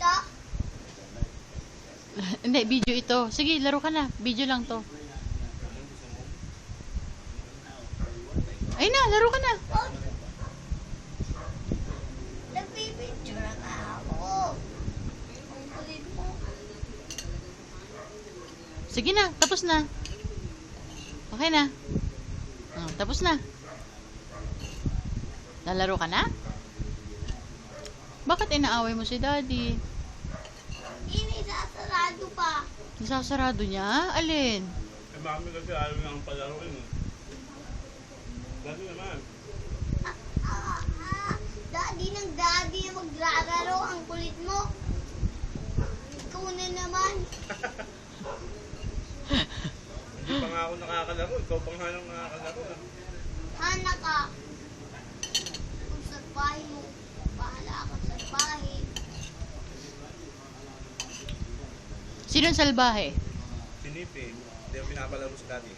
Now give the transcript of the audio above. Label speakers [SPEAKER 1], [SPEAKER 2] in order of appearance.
[SPEAKER 1] ka?
[SPEAKER 2] Hindi, video ito. Sige, laro ka na. Video lang to. Ay na, laro ka na.
[SPEAKER 1] Oh. Nagpipicture na ako. Ang kulit mo.
[SPEAKER 2] Sige na, tapos na. Okay na. Oh, tapos na. Lalaro ka na? Bakit inaaway mo si Daddy?
[SPEAKER 1] Inisasarado pa.
[SPEAKER 2] Nasasarado niya? Alin?
[SPEAKER 3] Eh, mami kasi ayaw nga ang palaruin. Dati naman.
[SPEAKER 1] Daddy ng daddy na maglalaro. Ang kulit mo. Ikaw na naman.
[SPEAKER 3] Hindi pa nga ako nakakalaro. Ikaw pa nga lang nakakalaro.
[SPEAKER 1] Hana ka. Kung sa bahay mo, bahala ka sa bahay.
[SPEAKER 2] Sino ang salbahe?
[SPEAKER 3] Sinipi. Hindi ako pinapalaro sa dati.